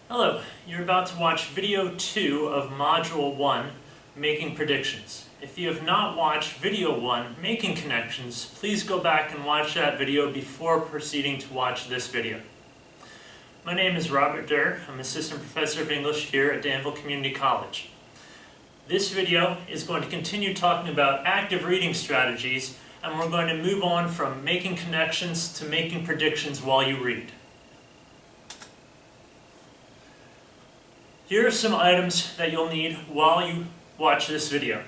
Hello, you're about to watch video 2 of Module 1, Making Predictions. If you have not watched video 1, Making Connections, please go back and watch that video before proceeding to watch this video. My name is Robert Durr. I'm Assistant Professor of English here at Danville Community College. This video is going to continue talking about active reading strategies, and we're going to move on from making connections to making predictions while you read. Here are some items that you'll need while you watch this video.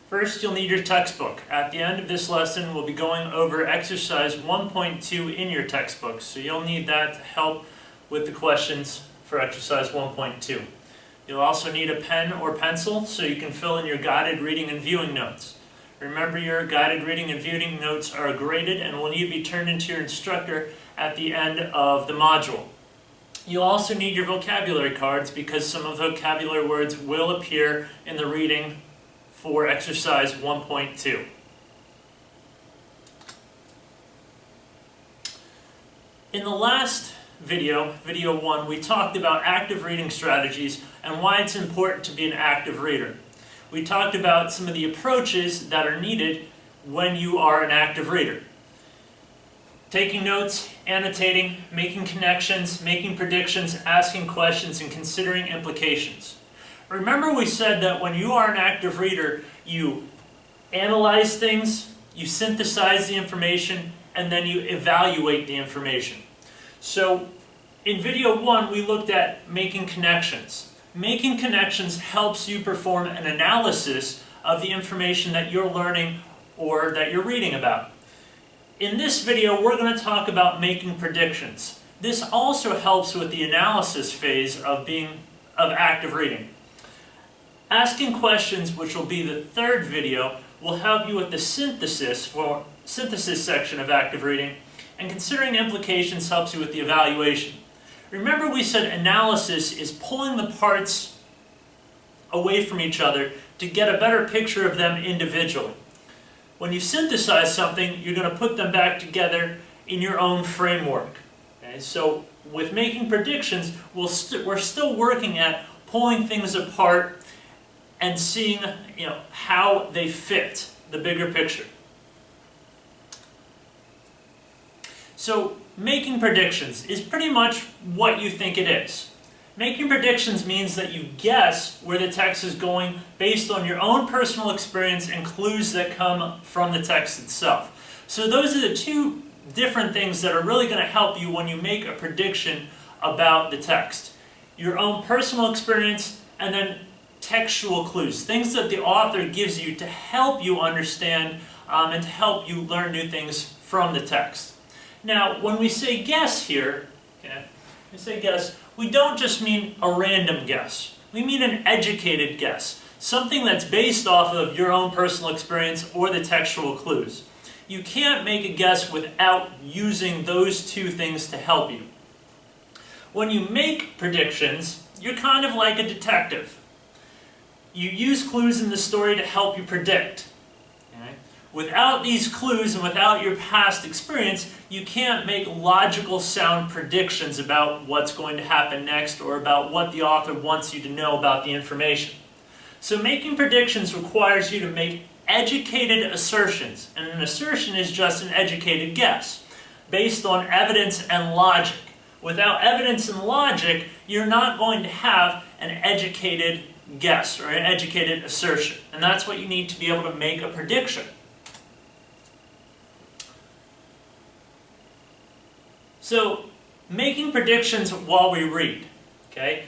First, you'll need your textbook. At the end of this lesson, we'll be going over exercise 1.2 in your textbook, so you'll need that to help with the questions for exercise 1.2. You'll also need a pen or pencil so you can fill in your guided reading and viewing notes. Remember, your guided reading and viewing notes are graded and will need to be turned into your instructor at the end of the module. You'll also need your vocabulary cards because some of the vocabulary words will appear in the reading for exercise 1.2. In the last video, video 1, we talked about active reading strategies and why it's important to be an active reader. We talked about some of the approaches that are needed when you are an active reader. Taking notes, annotating, making connections, making predictions, asking questions, and considering implications. Remember, we said that when you are an active reader, you analyze things, you synthesize the information, and then you evaluate the information. So, in video 1, we looked at making connections. Making connections helps you perform an analysis of the information that you're learning or that you're reading about. In this video, we're going to talk about making predictions. This also helps with the analysis phase of active reading. Asking questions, which will be the third video, will help you with the synthesis section of active reading, and considering implications helps you with the evaluation. Remember, we said analysis is pulling the parts away from each other to get a better picture of them individually. When you synthesize something, you're going to put them back together in your own framework. Okay? So with making predictions, we're still working at pulling things apart and seeing how they fit the bigger picture. So making predictions is pretty much what you think it is. Making predictions means that you guess where the text is going based on your own personal experience and clues that come from the text itself. So those are the two different things that are really going to help you when you make a prediction about the text. Your own personal experience and then textual clues, things that the author gives you to help you understand and to help you learn new things from the text. Now, when we say guess here, we don't just mean a random guess. We mean an educated guess, something that's based off of your own personal experience or the textual clues. You can't make a guess without using those two things to help you. When you make predictions, you're kind of like a detective. You use clues in the story to help you predict. Without these clues and without your past experience, you can't make logical, sound predictions about what's going to happen next or about what the author wants you to know about the information. So making predictions requires you to make educated assertions, and an assertion is just an educated guess, based on evidence and logic. Without evidence and logic, you're not going to have an educated guess or an educated assertion, and that's what you need to be able to make a prediction. So, making predictions while we read, okay?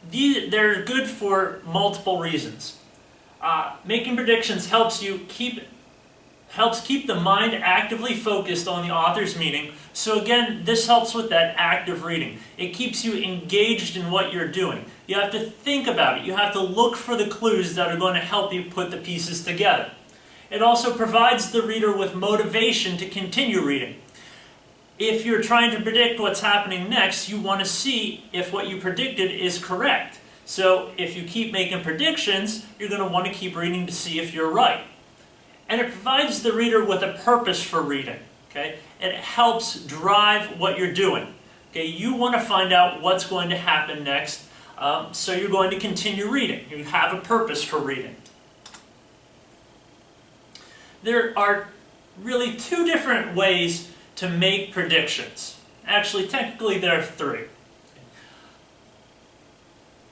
They're good for multiple reasons. Making predictions helps keep the mind actively focused on the author's meaning. So again, this helps with that active reading. It keeps you engaged in what you're doing. You have to think about it. You have to look for the clues that are going to help you put the pieces together. It also provides the reader with motivation to continue reading. If you're trying to predict what's happening next, you want to see if what you predicted is correct. So if you keep making predictions, you're going to want to keep reading to see if you're right. And it provides the reader with a purpose for reading. Okay? It helps drive what you're doing. Okay, you want to find out what's going to happen next, so you're going to continue reading. You have a purpose for reading. There are really two different ways to make predictions. Actually, technically there are three.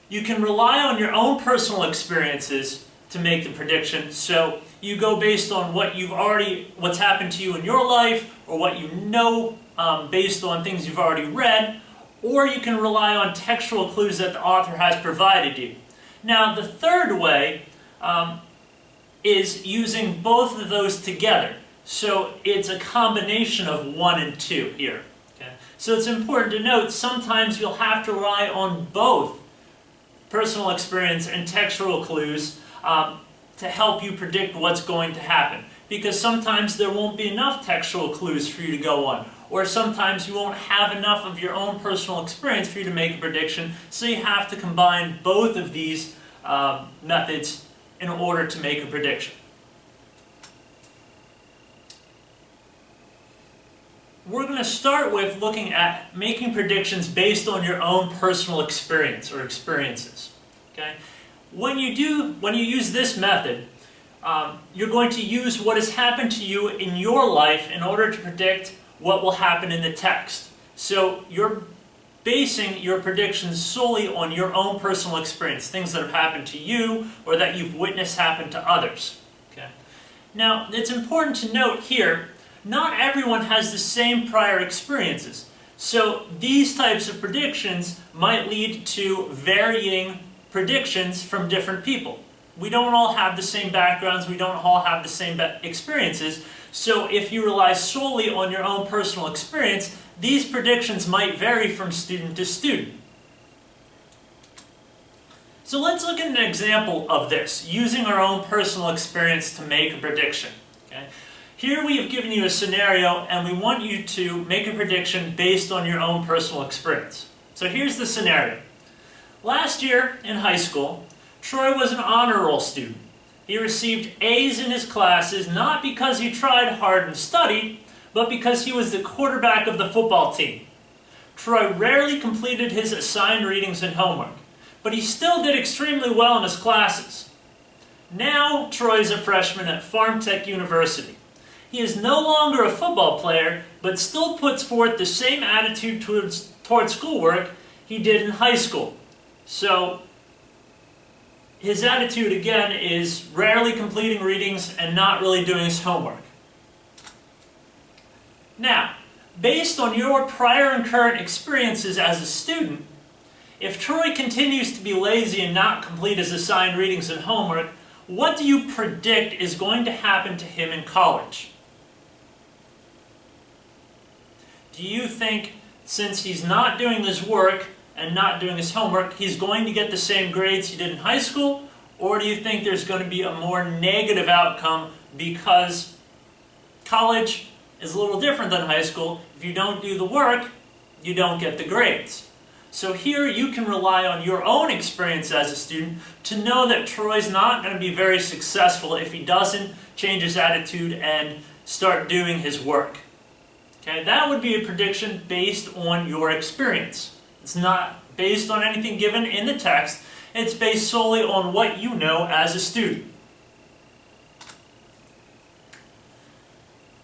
You can rely on your own personal experiences to make the prediction. So you go based on what's happened to you in your life, or what you know based on things you've already read, or you can rely on textual clues that the author has provided you. Now, the third way is using both of those together. So it's a combination of 1 and 2 here. Okay? So it's important to note sometimes you'll have to rely on both personal experience and textual clues to help you predict what's going to happen. Because sometimes there won't be enough textual clues for you to go on. Or sometimes you won't have enough of your own personal experience for you to make a prediction, so you have to combine both of these methods in order to make a prediction. We're going to start with looking at making predictions based on your own personal experience or experiences. Okay? When you use this method, you're going to use what has happened to you in your life in order to predict what will happen in the text. So you're basing your predictions solely on your own personal experience, things that have happened to you or that you've witnessed happen to others. Okay? Now, it's important to note here, not everyone has the same prior experiences. So these types of predictions might lead to varying predictions from different people. We don't all have the same backgrounds, we don't all have the same experiences, so if you rely solely on your own personal experience, these predictions might vary from student to student. So let's look at an example of this, using our own personal experience to make a prediction. Okay? Here we have given you a scenario, and we want you to make a prediction based on your own personal experience. So here's the scenario. Last year in high school, Troy was an honor roll student. He received A's in his classes not because he tried hard and studied, but because he was the quarterback of the football team. Troy rarely completed his assigned readings and homework, but he still did extremely well in his classes. Now Troy is a freshman at Farm Tech University. He is no longer a football player, but still puts forth the same attitude towards schoolwork he did in high school. So his attitude, again, is rarely completing readings and not really doing his homework. Now, based on your prior and current experiences as a student, if Troy continues to be lazy and not complete his assigned readings and homework, what do you predict is going to happen to him in college? Do you think, since he's not doing his work and not doing his homework, he's going to get the same grades he did in high school? Or do you think there's going to be a more negative outcome because college is a little different than high school? If you don't do the work, you don't get the grades. So here you can rely on your own experience as a student to know that Troy's not going to be very successful if he doesn't change his attitude and start doing his work. Okay, that would be a prediction based on your experience. It's not based on anything given in the text. It's based solely on what you know as a student.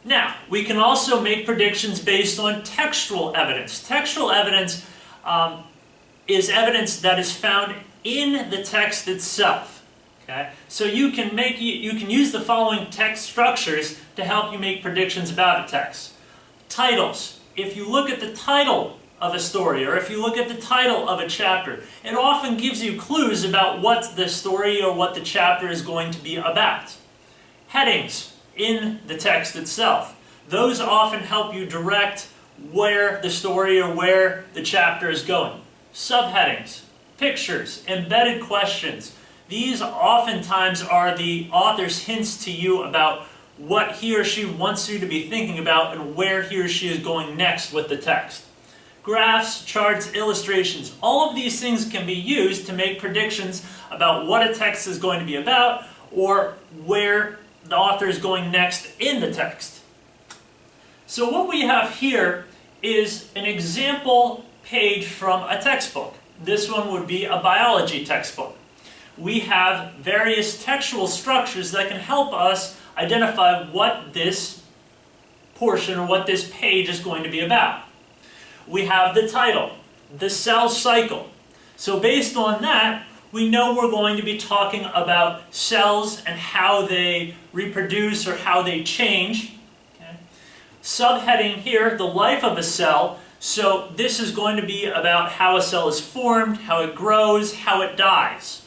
Now, we can also make predictions based on textual evidence. Textual evidence is evidence that is found in the text itself. Okay? So you can use the following text structures to help you make predictions about a text. Titles. If you look at the title of a story, or if you look at the title of a chapter, it often gives you clues about what the story or what the chapter is going to be about. Headings in the text itself. Those often help you direct where the story or where the chapter is going. Subheadings, pictures, embedded questions. These oftentimes are the author's hints to you about what he or she wants you to be thinking about and where he or she is going next with the text. Graphs, charts, illustrations, all of these things can be used to make predictions about what a text is going to be about or where the author is going next in the text. So what we have here is an example page from a textbook. This one would be a biology textbook. We have various textual structures that can help us identify what this portion or what this page is going to be about. We have the title, the cell cycle. So based on that, we know we're going to be talking about cells and how they reproduce or how they change. Okay. Subheading here, the life of a cell. So this is going to be about how a cell is formed, how it grows, how it dies.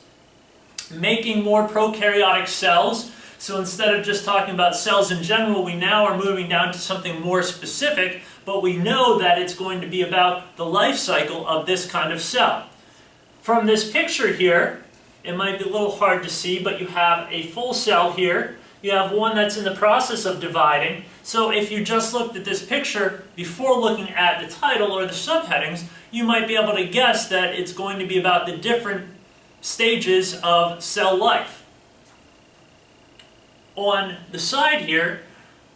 Making more prokaryotic cells. So instead of just talking about cells in general, we now are moving down to something more specific, but we know that it's going to be about the life cycle of this kind of cell. From this picture here, it might be a little hard to see, but you have a full cell here. You have one that's in the process of dividing. So if you just looked at this picture before looking at the title or the subheadings, you might be able to guess that it's going to be about the different stages of cell life. On the side here,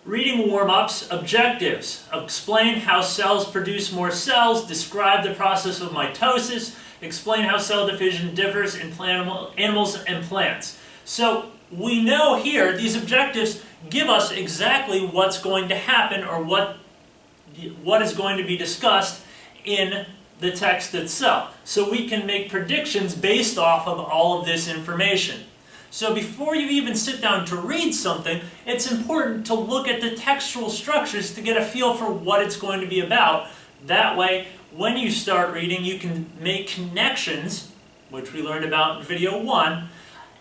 reading warm-ups, objectives. Explain how cells produce more cells, describe the process of mitosis, explain how cell division differs in animals and plants. So we know here these objectives give us exactly what's going to happen or what is going to be discussed in the text itself. So we can make predictions based off of all of this information. So before you even sit down to read something, it's important to look at the textual structures to get a feel for what it's going to be about. That way, when you start reading, you can make connections, which we learned about in video 1,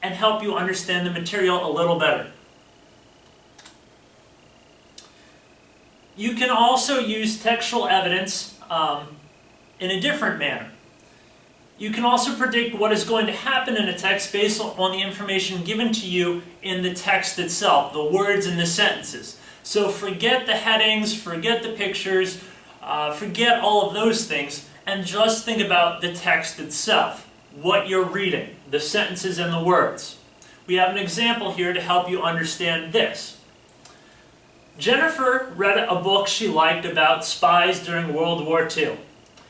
and help you understand the material a little better. You can also use textual evidence in a different manner. You can also predict what is going to happen in a text based on the information given to you in the text itself, the words and the sentences. So forget the headings, forget the pictures, forget all of those things, and just think about the text itself, what you're reading, the sentences and the words. We have an example here to help you understand this. Jennifer read a book she liked about spies during World War II.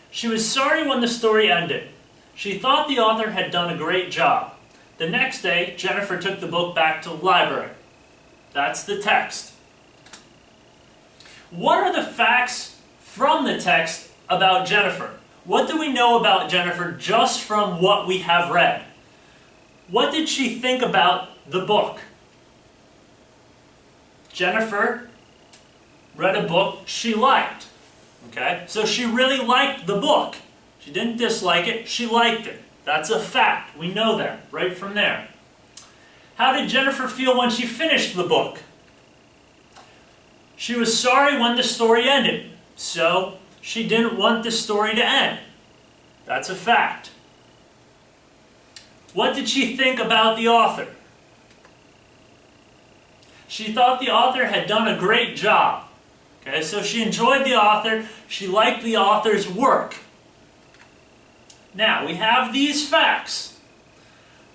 She was sorry when the story ended. She thought the author had done a great job. The next day, Jennifer took the book back to the library. That's the text. What are the facts from the text about Jennifer? What do we know about Jennifer just from what we have read? What did she think about the book? Jennifer read a book she liked. Okay? So she really liked the book. She didn't dislike it, she liked it. That's a fact. We know that right from there. How did Jennifer feel when she finished the book? She was sorry when the story ended, so she didn't want the story to end. That's a fact. What did she think about the author? She thought the author had done a great job. Okay, so she enjoyed the author, she liked the author's work. Now, we have these facts.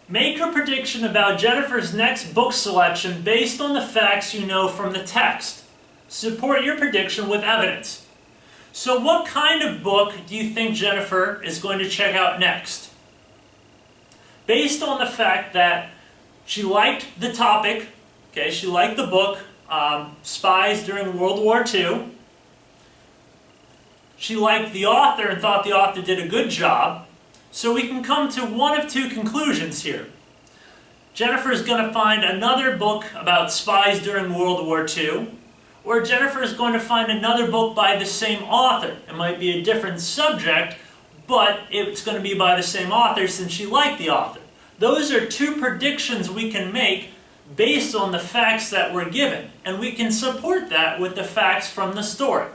Make a prediction about Jennifer's next book selection based on the facts you know from the text. Support your prediction with evidence. So what kind of book do you think Jennifer is going to check out next? Based on the fact that she liked the topic, okay, she liked the book, Spies During World War II. She liked the author and thought the author did a good job. So we can come to one of two conclusions here. Jennifer is going to find another book about spies during World War II, or Jennifer is going to find another book by the same author. It might be a different subject, but it's going to be by the same author since she liked the author. Those are two predictions we can make based on the facts that we're given, and we can support that with the facts from the story.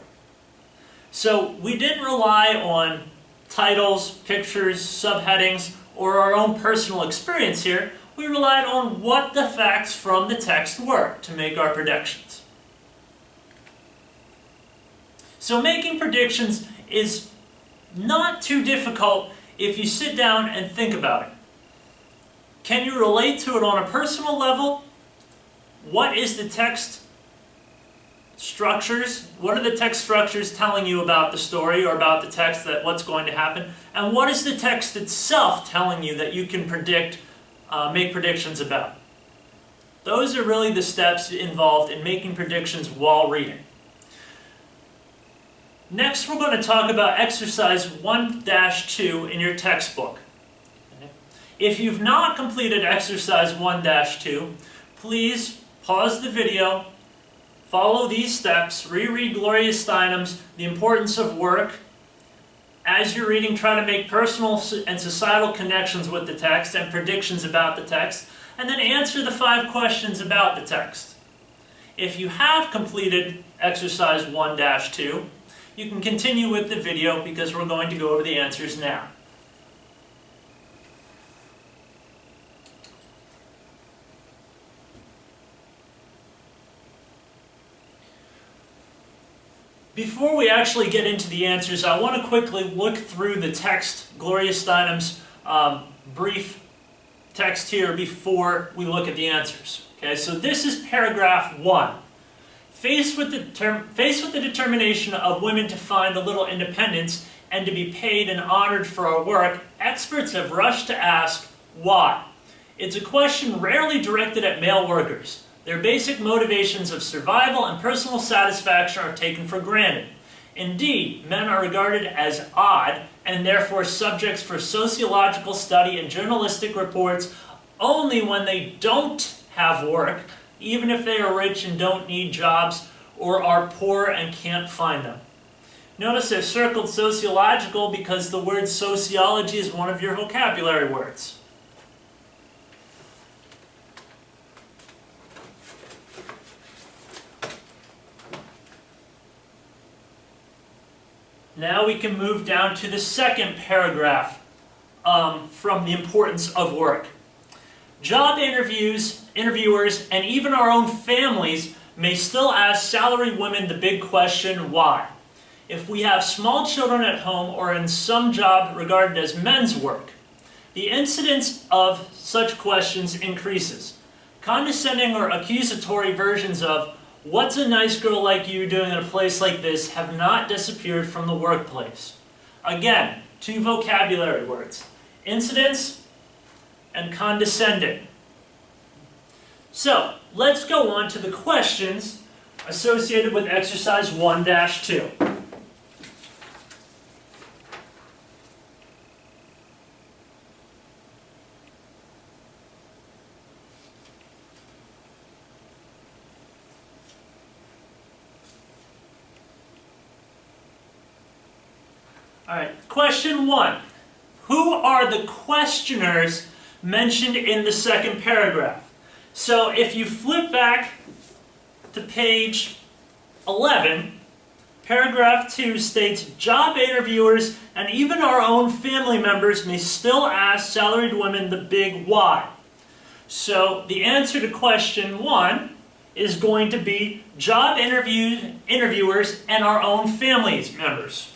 So we didn't rely on titles, pictures, subheadings, or our own personal experience here. We relied on what the facts from the text were to make our predictions. So making predictions is not too difficult if you sit down and think about it. Can you relate to it on a personal level? What is the text structures? What are the text structures telling you about the story or about the text, that what's going to happen? And what is the text itself telling you that you can predict, make predictions about? Those are really the steps involved in making predictions while reading. Next, we're going to talk about exercise 1-2 in your textbook. If you've not completed exercise 1-2, please pause the video, follow these steps, reread Gloria Steinem's The Importance of Work. As you're reading, try to make personal and societal connections with the text and predictions about the text, and then answer the 5 questions about the text. If you have completed exercise 1-2, you can continue with the video because we're going to go over the answers now. Before we actually get into the answers, I want to quickly look through the text, Gloria Steinem's brief text here before we look at the answers. Okay, so this is paragraph 1. Faced with the determination of women to find a little independence and to be paid and honored for our work, experts have rushed to ask, why? It's a question rarely directed at male workers. Their basic motivations of survival and personal satisfaction are taken for granted. Indeed, men are regarded as odd and therefore subjects for sociological study and journalistic reports only when they don't have work, even if they are rich and don't need jobs, or are poor and can't find them. Notice I've circled sociological because the word sociology is one of your vocabulary words. Now we can move down to the second paragraph from The Importance of Work. Job interviewers, and even our own families may still ask salaried women the big question, why? If we have small children at home or in some job regarded as men's work, the incidence of such questions increases. Condescending or accusatory versions of, "What's a nice girl like you doing in a place like this?" have not disappeared from the workplace. Again, 2 vocabulary words, incidence and condescending. So, let's go on to the questions associated with exercise 1-2. Alright, question 1. Who are the questioners mentioned in the second paragraph? So if you flip back to page 11, paragraph 2 states, job interviewers and even our own family members may still ask salaried women the big why. So the answer to question 1 is going to be job interviewers and our own family members.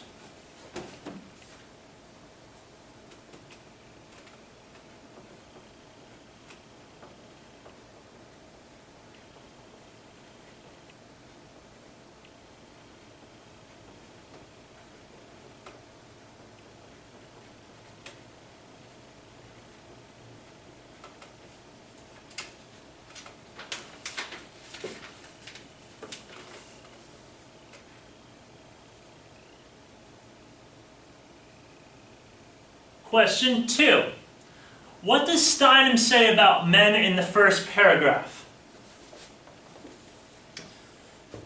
Question 2. What does Steinem say about men in the first paragraph?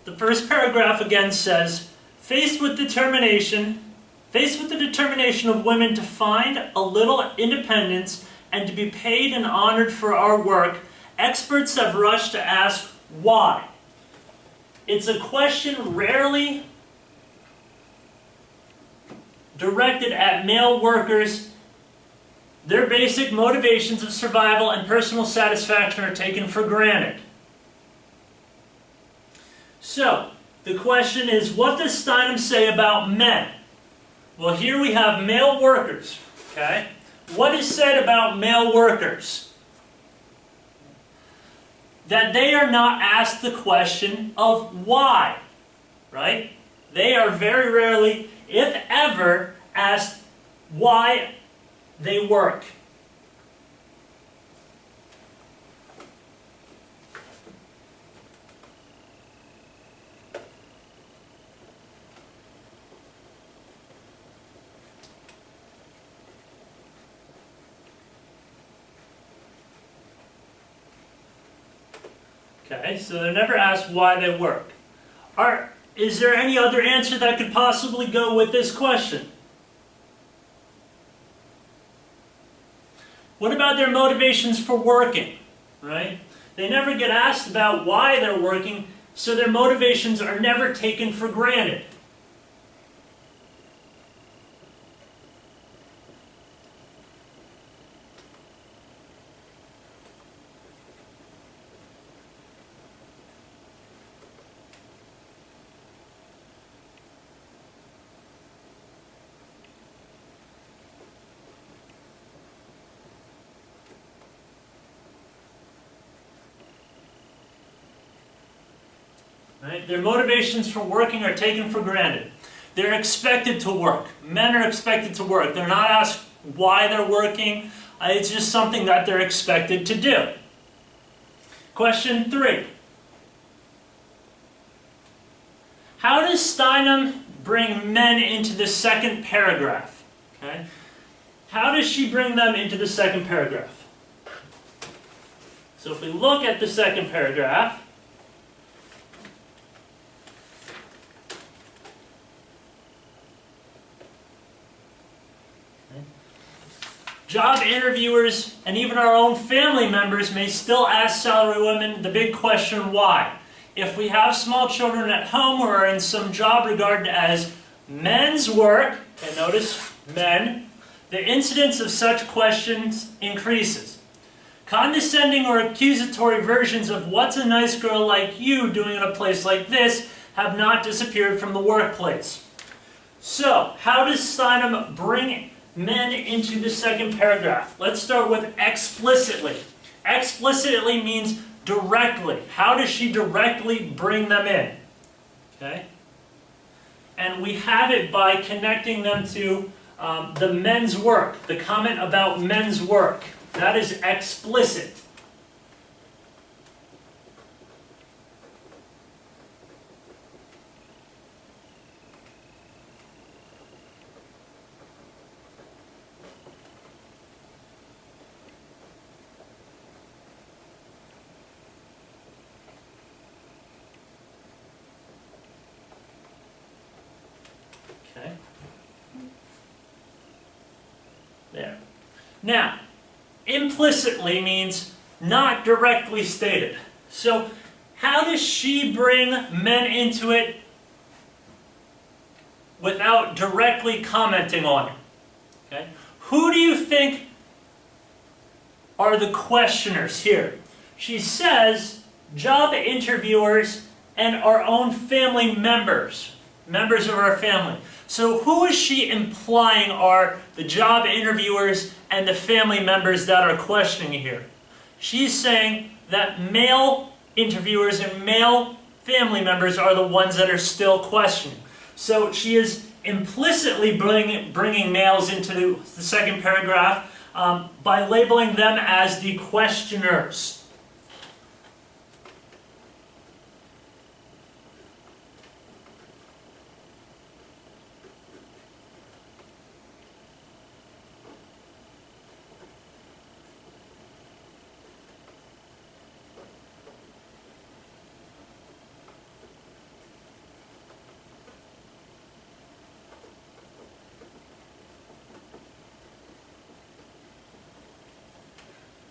The first paragraph again says, faced with the determination of women to find a little independence and to be paid and honored for our work, experts have rushed to ask why. It's a question rarely directed at male workers. Their basic motivations of survival and personal satisfaction are taken for granted. So, the question is, what does Steinem say about men? Well, here we have male workers, okay? What is said about male workers? that they are not asked the question of why, right? They are very rarely, if ever, asked why they work. Okay, so they're never asked why they work. Is there any other answer that could possibly go with this question? What about their motivations for working, right? They never get asked about why they're working, so their motivations are never taken for granted. Right? Their motivations for working are taken for granted. They're expected to work. Men are expected to work. They're not asked why they're working. It's just something that they're expected to do. Question 3. How does Steinem bring men into the second paragraph? Okay? How does she bring them into the second paragraph? So if we look at the second paragraph, job interviewers and even our own family members may still ask salary women the big question, why? If we have small children at home who are in some job regarded as men's work, and notice men, the incidence of such questions increases. Condescending or accusatory versions of "what's a nice girl like you doing in a place like this" have not disappeared from the workplace. So, how does Steinem bring men into the second paragraph? Let's start with explicitly. Explicitly means directly. How does she directly bring them in? Okay? And we have it by connecting them to the men's work, the comment about men's work. That is explicit. Okay. There. Now, implicitly means not directly stated. So, how does she bring men into it without directly commenting on it? Okay? Who do you think are the questioners here? She says job interviewers and our own family members, members of our family. So who is she implying are the job interviewers and the family members that are questioning here? She's saying that male interviewers and male family members are the ones that are still questioning. So she is implicitly bringing males into the second paragraph by labeling them as the questioners.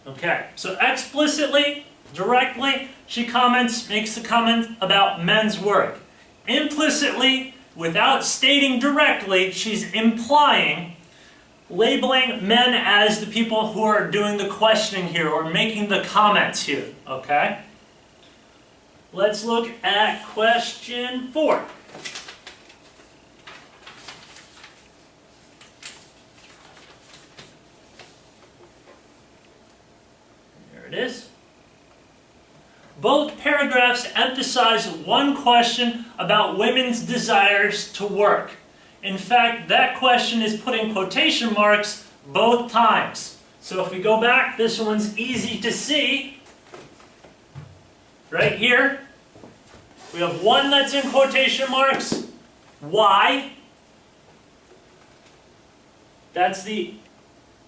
Okay, so explicitly, directly, she makes the comment about men's work. Implicitly, without stating directly, she's implying, labeling men as the people who are doing the questioning here, or making the comments here, okay? Let's look at question 4. It is. Both paragraphs emphasize one question about women's desires to work. In fact, that question is put in quotation marks both times. So if we go back, this one's easy to see. Right here, we have one that's in quotation marks, why. That's the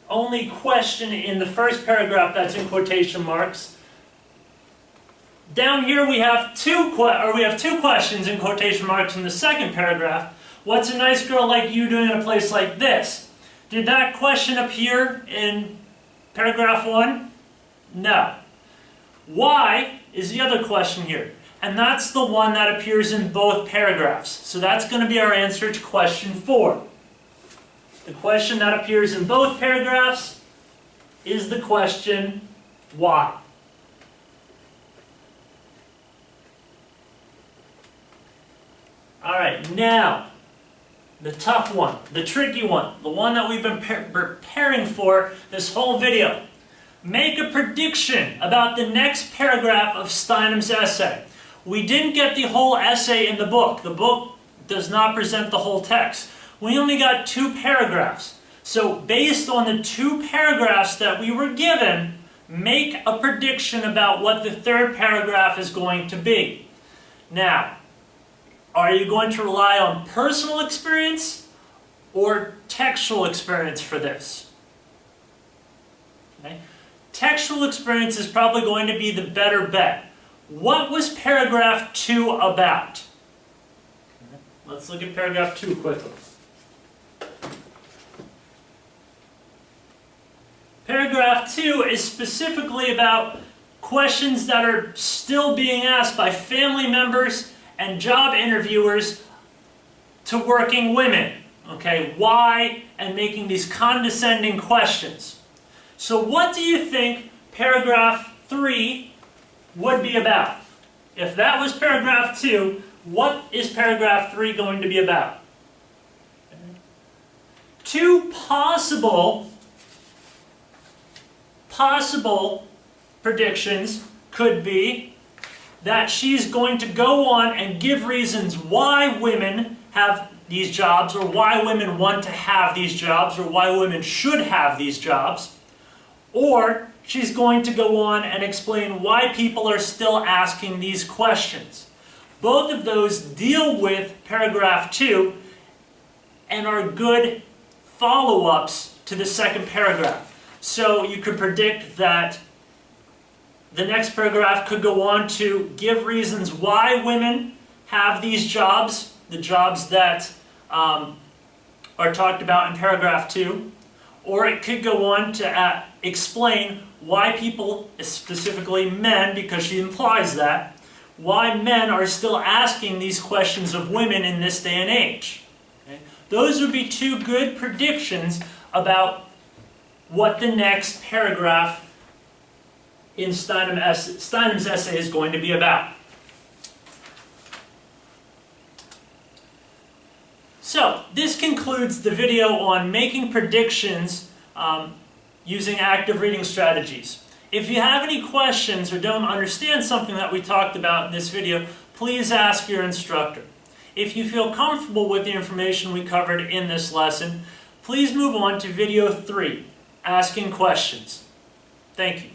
only question in the first paragraph that's in quotation marks. Down here we have two questions in quotation marks in the second paragraph. What's a nice girl like you doing in a place like this? Did that question appear in paragraph 1? No. Why is the other question here? And that's the one that appears in both paragraphs. So that's going to be our answer to question 4. The question that appears in both paragraphs is the question, why? Alright, now, the tough one, the tricky one, the one that we've been preparing for this whole video. Make a prediction about the next paragraph of Steinem's essay. We didn't get the whole essay in the book. The book does not present the whole text. We only got 2 paragraphs. So based on the 2 paragraphs that we were given, make a prediction about what the third paragraph is going to be. Now, are you going to rely on personal experience or textual experience for this? Okay. Textual experience is probably going to be the better bet. What was paragraph 2 about? Let's look at paragraph 2 quickly. Paragraph 2 is specifically about questions that are still being asked by family members and job interviewers to working women. Okay, why? And making these condescending questions. So what do you think paragraph 3 would be about? If that was paragraph 2, what is paragraph 3 going to be about? 2 possible predictions could be that she's going to go on and give reasons why women have these jobs, or why women want to have these jobs, or why women should have these jobs. Or she's going to go on and explain why people are still asking these questions. Both of those deal with paragraph 2 and are good follow-ups to the second paragraph. So you could predict that the next paragraph could go on to give reasons why women have these jobs, the jobs that are talked about in paragraph 2. Or it could go on to explain why people, specifically men, because she implies that, why men are still asking these questions of women in this day and age. Okay? Those would be 2 good predictions about what the next paragraph in Steinem's essay is going to be about. So, this concludes the video on making predictions using active reading strategies. If you have any questions or don't understand something that we talked about in this video, please ask your instructor. If you feel comfortable with the information we covered in this lesson, please move on to video 3, asking questions. Thank you.